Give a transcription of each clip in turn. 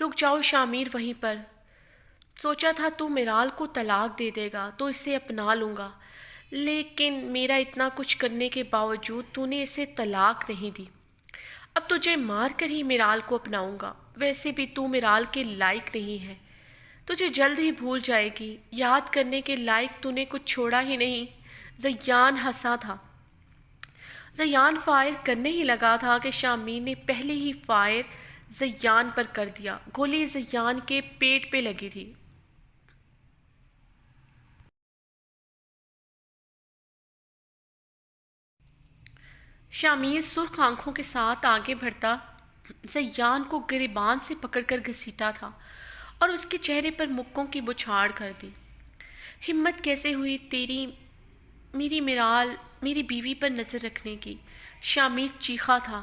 رک جاؤ شامیر وہیں پر۔ سوچا تھا تو میرال کو طلاق دے دے گا تو اسے اپنا لوں گا، لیکن میرا اتنا کچھ کرنے کے باوجود تو نے اسے طلاق نہیں دی۔ اب تجھے مار کر ہی میرال کو اپناؤں گا، ویسے بھی تو میرال کے لائق نہیں ہے، تجھے جلد ہی بھول جائے گی، یاد کرنے کے لائق تو نے کچھ چھوڑا ہی نہیں۔ زیان ہنسا تھا۔ زیان فائر کرنے ہی لگا تھا کہ شامیر نے پہلے ہی فائر زیان پر کر دیا۔ گولی زیان کے پیٹ پہ لگی تھی۔ شامیر سرخ آنکھوں کے ساتھ آگے بڑھتا زیان کو گریبان سے پکڑ کر گھسیٹا تھا اور اس کے چہرے پر مکوں کی بچھاڑ کر دی۔ ہمت کیسے ہوئی تیری میری میرال میری بیوی پر نظر رکھنے کی؟ شامیر چیخا تھا۔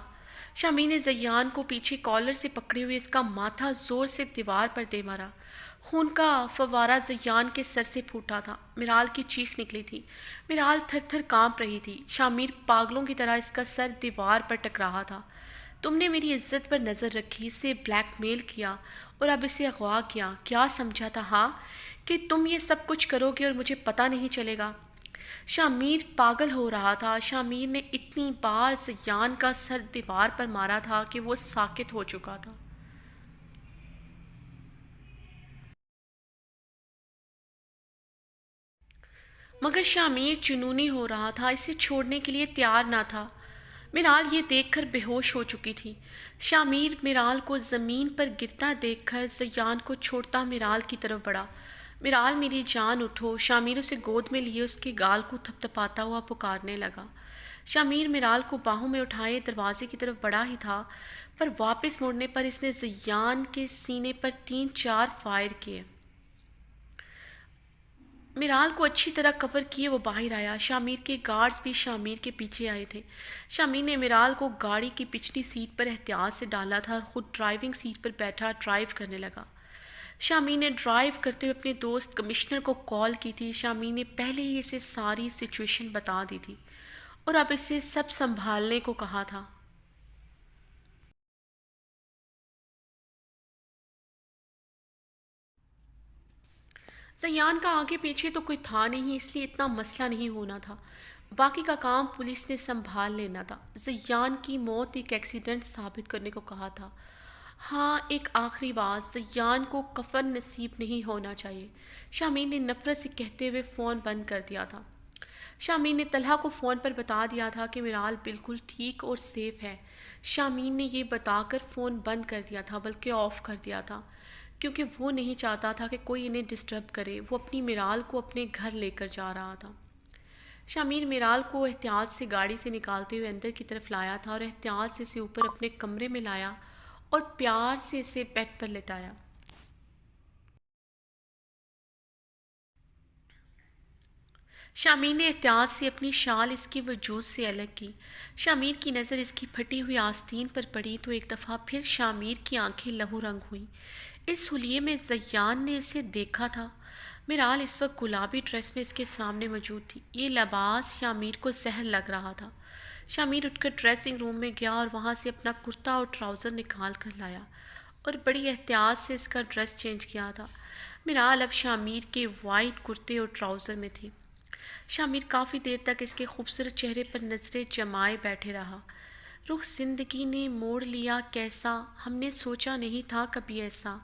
شامیر نے زیان کو پیچھے کالر سے پکڑے ہوئے اس کا ماتھا زور سے دیوار پر دے مارا۔ خون کا فوارہ زیان کے سر سے پھوٹا تھا۔ میرال کی چیخ نکلی تھی۔ میرال تھر تھر کانپ رہی تھی۔ شامیر پاگلوں کی طرح اس کا سر دیوار پر ٹکراہا تھا۔ تم نے میری عزت پر نظر رکھی، اسے بلیک میل کیا اور اب اسے اغوا کیا۔ کیا سمجھا تھا ہاں کہ تم یہ سب کچھ کرو گے اور مجھے پتہ نہیں چلے گا؟ شامیر پاگل ہو رہا تھا۔ شامیر نے اتنی بار زیان کا سر دیوار پر مارا تھا کہ وہ ساکت ہو چکا تھا۔ مگر شامیر جنونی ہو رہا تھا، اسے چھوڑنے کے لیے تیار نہ تھا۔ میرال یہ دیکھ کر بے ہوش ہو چکی تھی۔ شامیر میرال کو زمین پر گرتا دیکھ کر زیان کو چھوڑتا میرال کی طرف بڑھا۔ میرال میری جان اٹھو۔ شامیر اسے گود میں لیے اس کے گال کو تھپ تھپاتا ہوا پکارنے لگا۔ شامیر میرال کو باہوں میں اٹھائے دروازے کی طرف بڑھا ہی تھا، پر واپس مڑنے پر اس نے زیان کے سینے پر 3-4 فائر کیے۔ میرال کو اچھی طرح کور کیے وہ باہر آیا۔ شامیر کے گارڈز بھی شامیر کے پیچھے آئے تھے۔ شامیر نے میرال کو گاڑی کی پچھلی سیٹ پر احتیاط سے ڈالا تھا اور خود ڈرائیونگ سیٹ پر بیٹھا ڈرائیو کرنے لگا۔ شامیر نے ڈرائیو کرتے ہوئے اپنے دوست کمشنر کو کال کی تھی۔ شامیر نے پہلے ہی اسے ساری سچویشن بتا دی تھی اور اب اسے سب سنبھالنے کو کہا تھا۔ زیان کا آگے پیچھے تو کوئی تھا نہیں، اس لیے اتنا مسئلہ نہیں ہونا تھا۔ باقی کا کام پولیس نے سنبھال لینا تھا۔ زیان کی موت ایک ایکسیڈنٹ ثابت کرنے کو کہا تھا۔ ہاں، ایک آخری بات، زیان کو کفن نصیب نہیں ہونا چاہیے، شامیر نے نفرت سے کہتے ہوئے فون بند کر دیا تھا۔ شامیر نے طلحہ کو فون پر بتا دیا تھا کہ میرال بالکل ٹھیک اور سیف ہے۔ شامیر نے یہ بتا کر فون بند کر دیا تھا، بلکہ آف کر دیا تھا، کیونکہ وہ نہیں چاہتا تھا کہ کوئی انہیں ڈسٹرب کرے۔ وہ اپنی میرال کو اپنے گھر لے کر جا رہا تھا۔ شامیر میرال کو احتیاط سے گاڑی سے نکالتے ہوئے اندر کی طرف لایا تھا اور احتیاط سے اسے اوپر اپنے کمرے میں لایا اور پیار سے اسے بیڈ پر لٹایا۔ شامیر نے احتیاط سے اپنی شال اس کے وجود سے الگ کی۔ شامیر کی نظر اس کی پھٹی ہوئی آستین پر پڑی تو ایک دفعہ پھر شامیر کی آنکھیں لہو رنگ ہوئیں۔ اس حلیے میں زیان نے اسے دیکھا تھا۔ میرال اس وقت گلابی ڈریس میں اس کے سامنے موجود تھی۔ یہ لباس شامیر کو زہر لگ رہا تھا۔ شامیر اٹھ کر ڈریسنگ روم میں گیا اور وہاں سے اپنا کرتا اور ٹراؤزر نکال کر لایا اور بڑی احتیاط سے اس کا ڈریس چینج کیا تھا۔ میرال اب شامیر کے وائٹ کرتے اور ٹراؤزر میں تھی۔ شامیر کافی دیر تک اس کے خوبصورت چہرے پر نظریں جمائے بیٹھے رہا۔ رخ زندگی نے موڑ لیا کیسا، ہم نے سوچا نہیں تھا کبھی ایسا،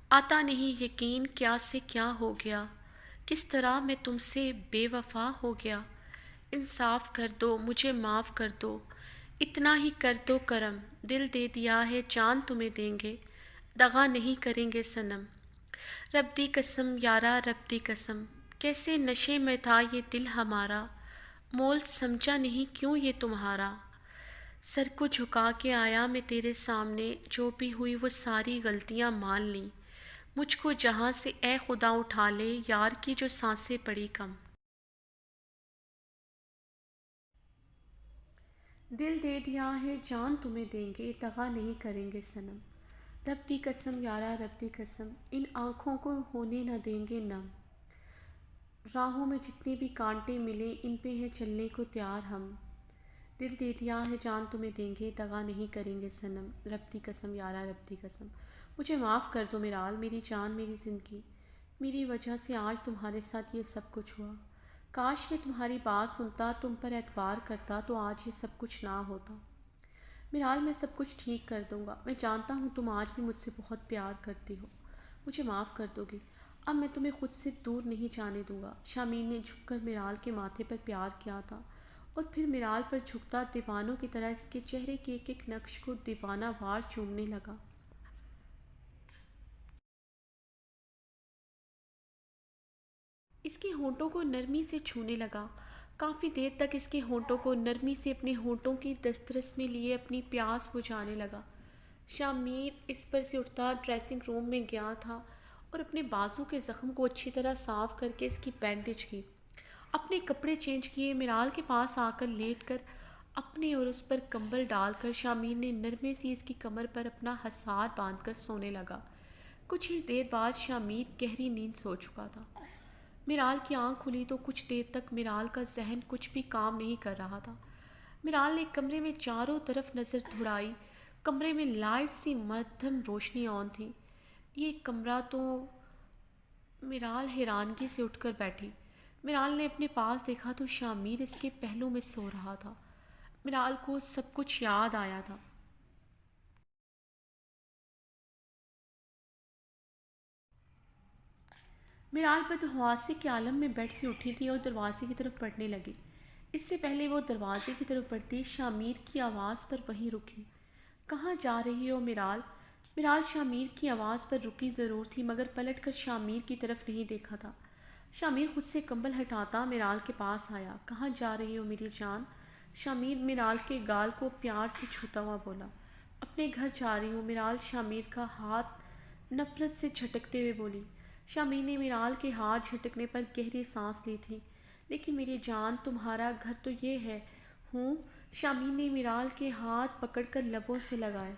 آتا نہیں یقین کیا سے کیا ہو گیا، کس طرح میں تم سے بے وفا ہو گیا، انصاف کر دو مجھے معاف کر دو، اتنا ہی کر دو کرم، دل دے دیا ہے جان تمہیں دیں گے، دغا نہیں کریں گے صنم، رب دی قسم یارا رب دی قسم، کیسے نشے میں تھا یہ دل ہمارا، مول سمجھا نہیں کیوں یہ تمہارا، سر کو جھکا کے آیا میں تیرے سامنے، جو بھی ہوئی وہ ساری غلطیاں مان لیں، مجھ کو جہاں سے اے خدا اٹھا لے، یار کی جو سانسیں پڑی کم، دل دے دیا ہے جان تمہیں دیں گے، دغا نہیں کریں گے صنم، رب دی قسم یارا رب دی قسم، ان آنکھوں کو ہونے نہ دیں گے نم، راہوں میں جتنے بھی کانٹے ملیں ان پہ ہیں چلنے کو تیار ہم، دل دے دیا ہے جان تمہیں دیں گے، دغا نہیں کریں گے صنم، رب دی قسم یارا رب دی قسم۔ مجھے معاف کر دو میرال، میری جان، میری زندگی۔ میری وجہ سے آج تمہارے ساتھ یہ سب کچھ ہوا۔ کاش میں تمہاری بات سنتا، تم پر اعتبار کرتا تو آج یہ سب کچھ نہ ہوتا۔ میرال، میں سب کچھ ٹھیک کر دوں گا۔ میں جانتا ہوں تم آج بھی مجھ سے بہت پیار کرتی ہو۔ مجھے معاف کر دو گی؟ اب میں تمہیں خود سے دور نہیں جانے دوں گا۔ شامین نے جھک کر میرال کے ماتھے پر پیار کیا تھا اور پھر میرال پر جھکتا دیوانوں کی طرح اس کے چہرے کے ایک ایک نقش کو دیوانہ وار چومنے لگا۔ اس کے ہونٹوں کو نرمی سے چھونے لگا۔ کافی دیر تک اس کے ہونٹوں کو نرمی سے اپنے ہونٹوں کی دسترس میں لیے اپنی پیاس بجھانے لگا۔ شامیر اس پر سے اٹھتا ڈریسنگ روم میں گیا تھا اور اپنے بازو کے زخم کو اچھی طرح صاف کر کے اس کی بینڈیج کی۔ اپنے کپڑے چینج کیے، میرال کے پاس آ کر لیٹ کر اپنے اور اس پر کمبل ڈال کر شامیر نے نرمے سی اس کی کمر پر اپنا حصار باندھ کر سونے لگا۔ کچھ ہی دیر بعد شامیر گہری نیند سو چکا تھا۔ میرال کی آنکھ کھلی تو کچھ دیر تک میرال کا ذہن کچھ بھی کام نہیں کر رہا تھا۔ میرال نے کمرے میں چاروں طرف نظر دوڑائی۔ کمرے میں لائٹ سی مدھم روشنی آن تھی۔ یہ کمرہ تو… میرال حیرانگی سے اٹھ کر بیٹھی۔ میرال نے اپنے پاس دیکھا تو شامیر اس کے پہلو میں سو رہا تھا۔ میرال کو سب کچھ یاد آیا تھا۔ میرال بدحواسی کے عالم میں بیڈ سے اٹھی تھی اور دروازے کی طرف بڑھنے لگی۔ اس سے پہلے وہ دروازے کی طرف بڑھتی شامیر کی آواز پر وہیں رکی۔ کہاں جا رہی ہو میرال؟ میرال شامیر کی آواز پر رکی ضرور تھی مگر پلٹ کر شامیر کی طرف نہیں دیکھا تھا۔ شامیر خود سے کمبل ہٹاتا میرال کے پاس آیا۔ کہاں جا رہی ہو میری جان؟ شامیر میرال کے گال کو پیار سے چھوتا ہوا بولا۔ اپنے گھر جا رہی ہوں میرال، شامیر کا ہاتھ نفرت سے جھٹکتے ہوئے بولی۔ شامیر نے میرال کے ہاتھ جھٹکنے پر گہری سانس لی تھی۔ لیکن میری جان، تمہارا گھر تو یہ ہے۔ ہوں؟ شامیر نے میرال کے ہاتھ پکڑ کر لبوں سے لگائے۔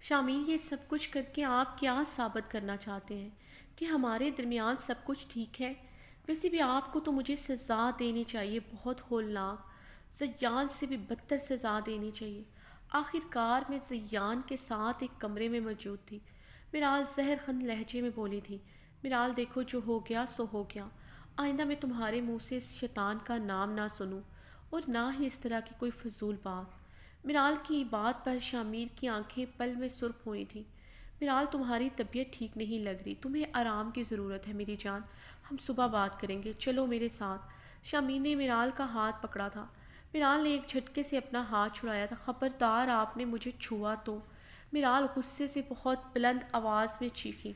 شامیر، یہ سب کچھ کر کے آپ کیا ثابت کرنا چاہتے ہیں؟ کہ ہمارے درمیان سب کچھ ٹھیک ہے؟ ویسے بھی آپ کو تو مجھے سزا دینی چاہیے، بہت ہولناک، زیان سے بھی بدتر سزا دینی چاہیے۔ آخر کار میں زیان کے ساتھ ایک کمرے میں موجود تھی۔ میرال زہر خند لہجے میں بولی تھی۔ میرال، دیکھو جو ہو گیا سو ہو گیا۔ آئندہ میں تمہارے منہ سے اس شیطان کا نام نہ سنوں اور نہ ہی اس طرح کی کوئی فضول بات۔ میرال کی بات پر شامیر کی آنکھیں پل میں سرخ ہوئی تھیں۔ میرال، تمہاری طبیعت ٹھیک نہیں لگ رہی، تمہیں آرام کی ضرورت ہے میری جان۔ ہم صبح بات کریں گے، چلو میرے ساتھ۔ شامیر نے میرال کا ہاتھ پکڑا تھا۔ میرال نے ایک جھٹکے سے اپنا ہاتھ چھڑایا تھا۔ خبردار آپ نے مجھے چھوا تو! میرال غصے سے بہت بلند آواز میں چیخی۔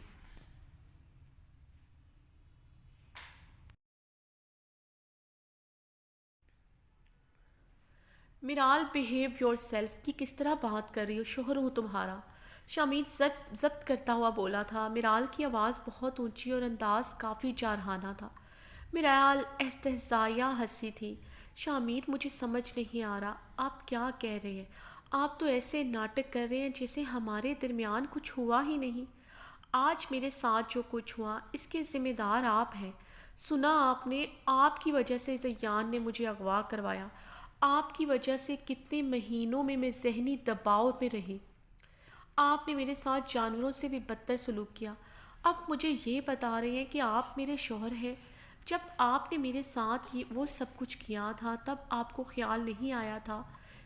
میرال، بیہیو یور سیلف، کی کس طرح بات کر رہی ہو؟ شوہر ہوں تمہارا۔ شامیر ضبط کرتا ہوا بولا تھا۔ میرال کی آواز بہت اونچی اور انداز کافی جارحانہ تھا۔ میرال استہزائیہ ہنسی تھی۔ شامیر، مجھے سمجھ نہیں آ رہا آپ کیا کہہ رہے ہیں۔ آپ تو ایسے ناٹک کر رہے ہیں جیسے ہمارے درمیان کچھ ہوا ہی نہیں۔ آج میرے ساتھ جو کچھ ہوا اس کے ذمہ دار آپ ہیں۔ سنا آپ نے، آپ کی وجہ سے زیان نے مجھے اغوا کروایا۔ آپ کی وجہ سے کتنے مہینوں میں ذہنی دباؤ میں رہی۔ آپ نے میرے ساتھ جانوروں سے بھی بدتر سلوک کیا۔ اب مجھے یہ بتا رہے ہیں کہ آپ میرے شوہر ہیں۔ جب آپ نے میرے ساتھ وہ سب کچھ کیا تھا تب آپ کو خیال نہیں آیا تھا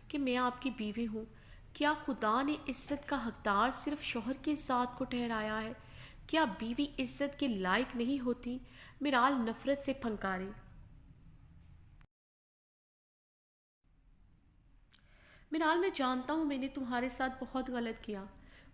کہ میں آپ کی بیوی ہوں؟ کیا خدا نے عزت کا حقدار صرف شوہر کی ذات کو ٹھہرایا ہے؟ کیا بیوی عزت کے لائق نہیں ہوتی؟ میرال نفرت سے پھنکاری۔ میرال، میں جانتا ہوں میں نے تمہارے ساتھ بہت غلط کیا۔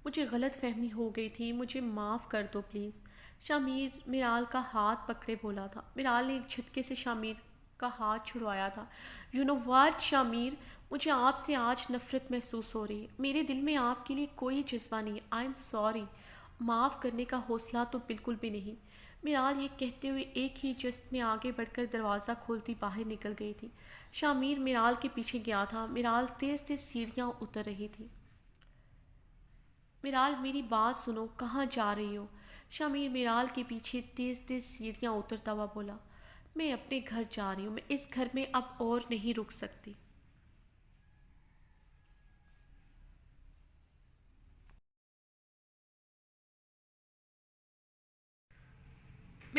مجھے غلط فہمی ہو گئی تھی، مجھے معاف کر دو پلیز۔ شامیر میرال کا ہاتھ پکڑے بولا تھا۔ میرال نے ایک جھٹکے سے شامیر کا ہاتھ چھڑوایا تھا۔ یو نو واٹ شامیر، مجھے آپ سے آج نفرت محسوس ہو رہی ہے۔ میرے دل میں آپ کے لیے کوئی جذبہ نہیں۔ I am sorry. معاف کرنے کا حوصلہ تو بالکل بھی نہیں۔ میرال یہ کہتے ہوئے ایک ہی جست میں آگے بڑھ کر دروازہ کھولتی باہر نکل گئی تھی۔ شامیر میرال کے پیچھے گیا تھا۔ میرال تیز تیز سیڑھیاں اتر رہی تھی۔ میرال، میری بات سنو، کہاں جا رہی ہو؟ شامیر میرال کے پیچھے تیز تیز سیڑھیاں اترتا ہوا بولا۔ میں اپنے گھر جا رہی ہوں، میں اس گھر میں اب اور نہیں رک سکتی۔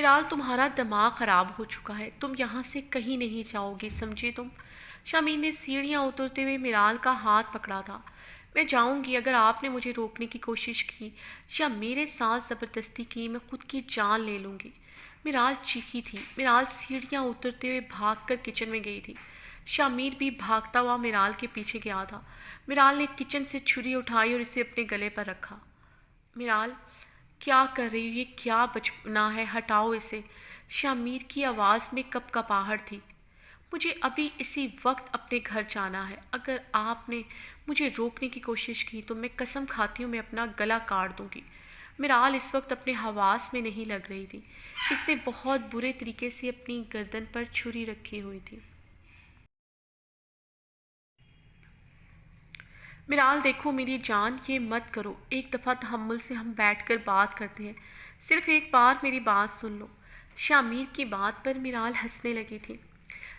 میرال تمہارا دماغ خراب ہو چکا ہے، تم یہاں سے کہیں نہیں جاؤ گی، سمجھے تم؟ شمیر نے سیڑھیاں اترتے ہوئے میرال کا ہاتھ پکڑا تھا۔ میں جاؤں گی، اگر آپ نے مجھے روکنے کی کوشش کی یا میرے ساتھ زبردستی کی میں خود کی جان لے لوں گی۔ میرال چیخی تھی۔ میرال سیڑھیاں اترتے ہوئے بھاگ کر کچن میں گئی تھی۔ شمیر بھی بھاگتا ہوا میرال کے پیچھے گیا تھا۔ میرال نے کچن سے چھری اٹھائی اور اسے اپنے گلے پر رکھا۔ میرال کیا کر رہی ہو؟ یہ کیا بچپنا ہے، ہٹاؤ اسے۔ شمیر کی آواز میں کپ کپاہٹ تھی۔ مجھے ابھی اسی وقت اپنے گھر جانا ہے، اگر آپ نے مجھے روکنے کی کوشش کی تو میں قسم کھاتی ہوں میں اپنا گلا کاٹ دوں گی۔ میرال اس وقت اپنے حواس میں نہیں لگ رہی تھی۔ اس نے بہت برے طریقے سے اپنی گردن پر چھری رکھی ہوئی تھی۔ میرال دیکھو میری جان، یہ مت کرو، ایک دفعہ تحمل سے ہم بیٹھ کر بات کرتے ہیں، صرف ایک بار میری بات سن لو۔ شمیر کی بات پر میرال ہنسنے لگی تھی۔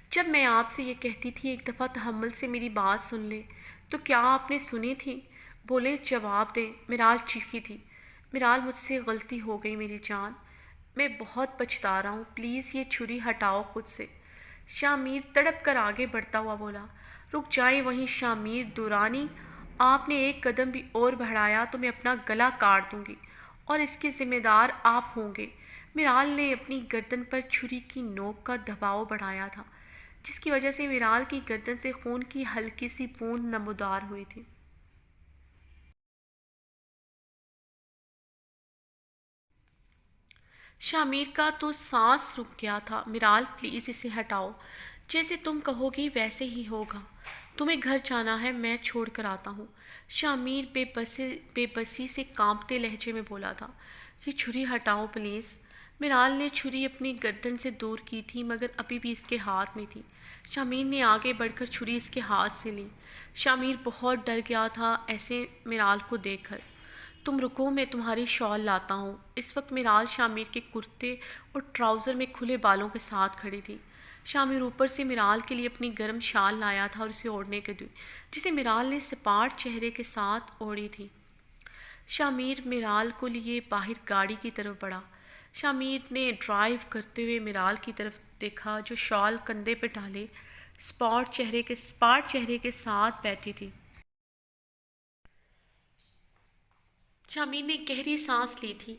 جب میں آپ سے یہ کہتی تھی ایک دفعہ تحمل سے میری بات سن لے، تو کیا آپ نے سنی تھی؟ بولے، جواب دیں۔ میرال چیخی تھی۔ میرال مجھ سے غلطی ہو گئی میری جان، میں بہت پچھتا رہا ہوں، پلیز یہ چھری ہٹاؤ خود سے۔ شمیر تڑپ کر آگے بڑھتا ہوا بولا۔ رک جائے وہیں شمیر دورانی، آپ نے ایک قدم بھی اور بڑھایا تو میں اپنا گلا کاٹ دوں گی اور اس کے ذمہ دار آپ ہوں گے۔ میرال نے اپنی گردن پر چھری کی نوک کا دباؤ بڑھایا تھا، جس کی وجہ سے میرال کی گردن سے خون کی ہلکی سی بوند نمودار ہوئی تھی۔ شمیر کا تو سانس رک گیا تھا۔ میرال پلیز اسے ہٹاؤ، جیسے تم کہو گی ویسے ہی ہوگا، تمہیں گھر جانا ہے، میں چھوڑ کر آتا ہوں۔ شمیر بے بسی سے کانپتے لہجے میں بولا تھا۔ یہ چھری ہٹاؤ پلیز۔ میرال نے چھری اپنی گردن سے دور کی تھی مگر ابھی بھی اس کے ہاتھ میں تھی۔ شمیر نے آگے بڑھ کر چھری اس کے ہاتھ سے لی۔ شمیر بہت ڈر گیا تھا ایسے میرال کو دیکھ کر۔ تم رکو، میں تمہاری شال لاتا ہوں۔ اس وقت میرال شمیر کے کرتے اور ٹراؤزر میں کھلے بالوں کے ساتھ کھڑی تھی۔ شمیر اوپر سے میرال کے لیے اپنی گرم شال لایا تھا اور اسے اوڑھنے کے دی، جسے میرال نے سپاٹ چہرے کے ساتھ اوڑھی تھی۔ شمیر میرال کو لیے باہر گاڑی کی طرف بڑھا۔ شمیر نے ڈرائیو کرتے ہوئے میرال کی طرف دیکھا جو شال کندھے پہ ڈالے سپاٹ چہرے کے ساتھ بیٹھی تھی۔ شمیر نے گہری سانس لی تھی۔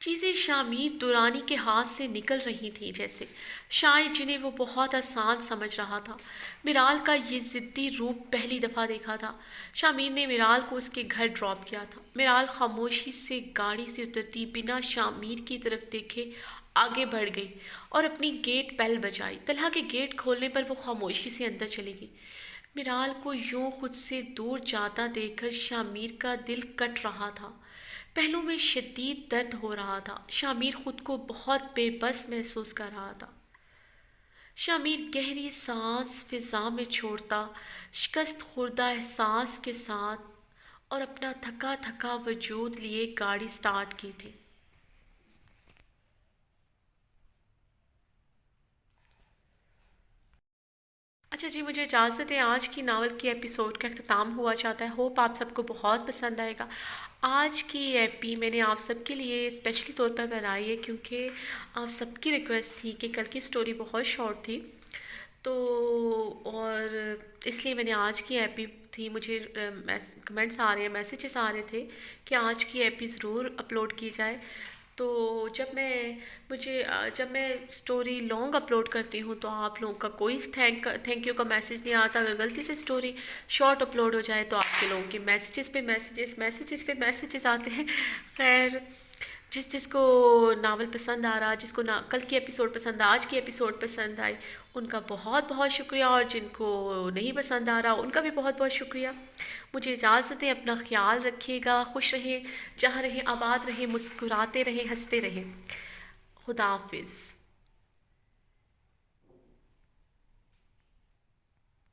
چیزیں شمیر دورانی کے ہاتھ سے نکل رہی تھیں جیسے، شاید جنہیں وہ بہت آسان سمجھ رہا تھا۔ میرال کا یہ ضدی روپ پہلی دفعہ دیکھا تھا۔ شمیر نے میرال کو اس کے گھر ڈراپ کیا تھا۔ میرال خاموشی سے گاڑی سے اترتی بنا شمیر کی طرف دیکھے آگے بڑھ گئی اور اپنی گیٹ بیل بجائی۔ طلحہ کے گیٹ کھولنے پر وہ خاموشی سے اندر چلی گئی۔ میرال کو یوں خود سے دور جاتا دیکھ کر شمیر کا دل کٹ رہا تھا۔ پہلو میں شدید درد ہو رہا تھا۔ شمیر خود کو بہت بے بس محسوس کر رہا تھا۔ شمیر گہری سانس فضا میں چھوڑتا، شکست خوردہ احساس کے ساتھ اور اپنا تھکا تھکا وجود لیے گاڑی سٹارٹ کی تھی۔ اچھا جی، مجھے اجازت ہے، آج کی ناول کی ایپیسوڈ کا اختتام ہوا چاہتا ہے۔ ہوپ آپ سب کو بہت پسند آئے گا۔ آج کی ایپی میں نے آپ سب کے لیے اسپیشلی طور پر بنائی ہے کیونکہ آپ سب کی ریکویسٹ تھی کہ کل کی سٹوری بہت شارٹ تھی، تو اور اس لیے میں نے آج کی ایپی تھی، مجھے کمنٹس آ رہے ہیں، میسیجز آ رہے تھے کہ آج کی ایپی ضرور اپلوڈ کی جائے۔ تو جب میں سٹوری لانگ اپلوڈ کرتی ہوں تو آپ لوگوں کا کوئی تھینک یو کا میسیج نہیں آتا۔ اگر غلطی سے سٹوری شارٹ اپلوڈ ہو جائے تو آپ کے لوگوں کے میسیجز پہ میسیجز آتے ہیں۔ خیر، جس کو ناول پسند آ رہا، جس کو کل کی ایپیسوڈ پسند آج کی ایپیسوڈ پسند آئی، ان کا بہت بہت شکریہ، اور جن کو نہیں پسند آ رہا ان کا بھی بہت بہت شکریہ۔ مجھے اجازت ہے، اپنا خیال رکھیے گا، خوش رہیں، جہاں رہیں آباد رہیں، مسکراتے رہیں، ہنستے رہیں۔ خدا حافظ۔